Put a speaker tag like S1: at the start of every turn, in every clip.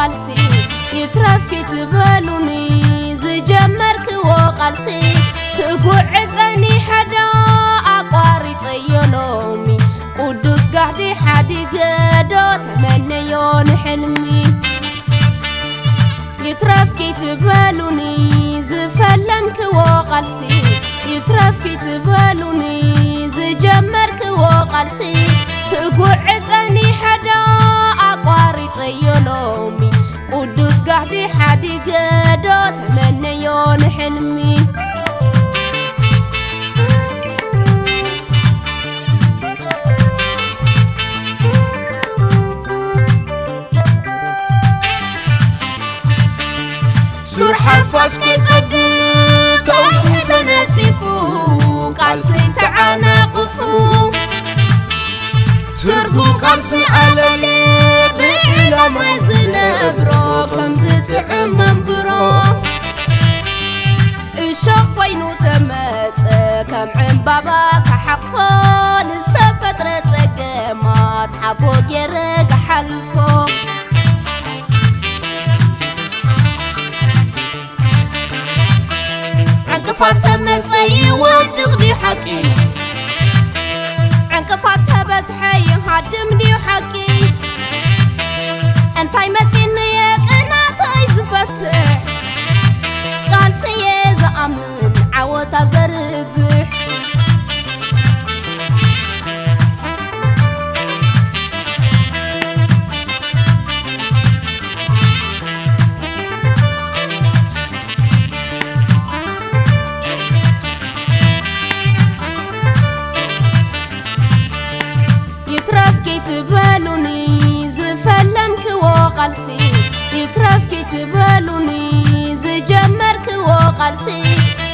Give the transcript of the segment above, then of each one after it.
S1: وقالسي يترف كتبالوني زجمرك وقالسي تقعدني حدا أقاري طيلومي قدوس قاعدي حدي قدو تمنيون حلمي يترف كتبالوني زفلمك وقالسي يترف كتبالوني زجمرك وقالسي تقعدني حدا أقاري طيلومي قدوس قاعدي حدي قدو تمنيون حلمي
S2: سور حفاش كيصدق أوحي تنتفو قالسي تعناقفو ترقو قالسي على لي بعلا ما زنبرو كمزت عمم برو
S1: الشوق وينو تمت كم عم بابا كحقفو نستفترة قمات حبو جيرك حلفو
S2: عنكفات تمتي ودغدي حكي
S1: عنكفات تبزحي هادم دي حكي انتاي متيني قناطي زفتح قال سيز أمن عوتا زربح يتبالوني زفلمك وقالسي يترف كتبالوني زجمرك وقالسي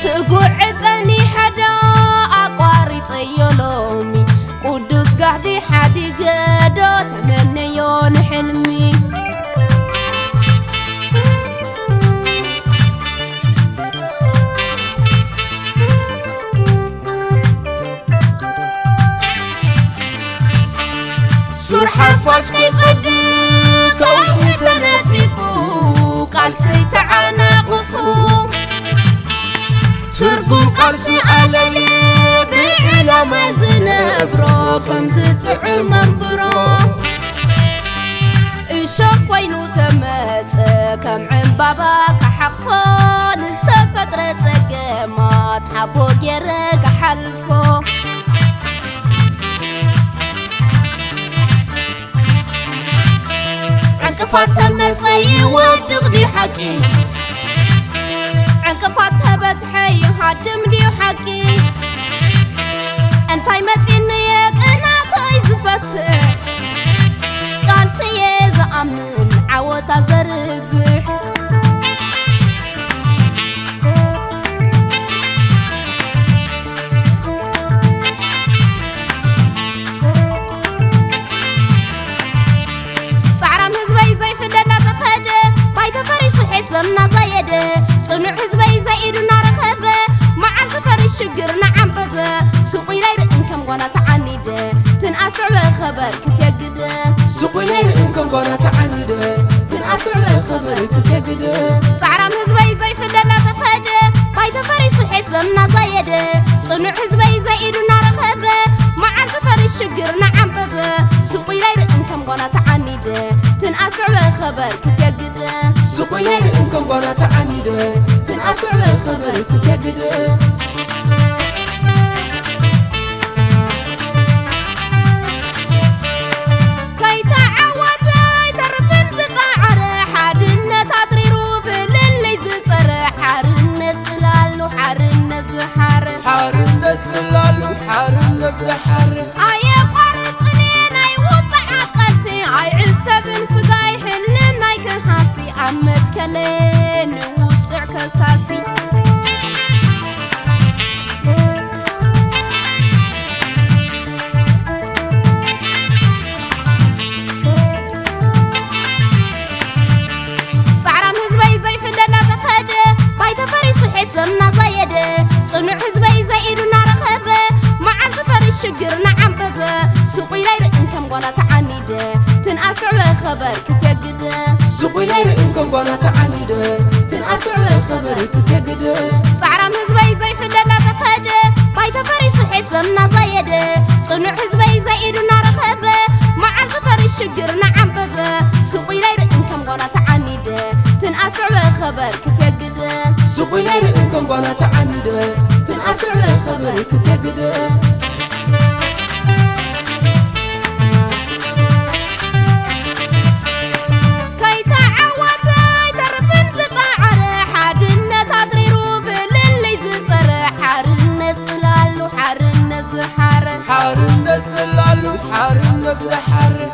S1: تقعدني حدا أقاري طيلومي قدوس قاعدي حدي قدو تمنيون حلمي
S2: سور حفاش كيصدق أوحي تنتفو قالسي تعناقفو ترقو قالسي على لي بعلا ما زنبرو كمزت عمم برو
S1: الشوق وينو تمت كم عم بابا كحقفو نستفترة قمات حبو جيرك حلفو
S2: عنكفات تمتي ودغدي حكي
S1: عنكفات تبزحي هادم دي حكي انتاي متيني قناطي زفتح قال سيز أمن عوتا زربح زمنا زايده صنع حزبي زايدنا رخبه مع سفر الشجر نعم بابا سوقي لير انكم وانا تعنيده تنأسع بالخبر كتيقده
S2: سوقي لير انكم وانا تعنيده تنأسع بالخبر كتيقده
S1: صعرام حزبي زي فدنا تفاده باي تفري صحي زمنا زايده صنع حزبي زايدنا رخبه مع سفر الشجر نعم بابا سوقي لير انكم وانا تعنيده تنأسع بالخبر كتيقده
S2: سوقي لير انكم وانا تعنيده تنأسع بالخبر كتيقده
S1: كي تعودي ترفن زطعر حادنة تطريرو في اللي زطر حارنة زلالو حارنة زحر
S2: حارنة زلالو حارنة زحر
S1: اي قارت لين اي وطعت قاسي اي عسبن سقاي حلن اي كنحاسي عمد كلين وطع كساسي زمنا زايده صنع حزبي زايدنا رخبه مع سفر الشجر نعم بابا سوقي لير انكم ولا تعنيده تنأسع بالخبر كتيقده
S2: سوقي لا يرئنكم قناة عنيدة تنعسر خبر كتجد
S1: صعران هزبي زي فدنا تفهد باي تفريس حسمنا زايد صنع هزبي زي إيدنا رخبة مع سفر الشجر نعم بابا سوقي لا يرئنكم قناة عنيدة تنعسر خبر كتجد
S2: سوقي لا يرئنكم قناة عنيدة تنعسر خبر كتجد
S1: حارنت زلالو حارنت زحر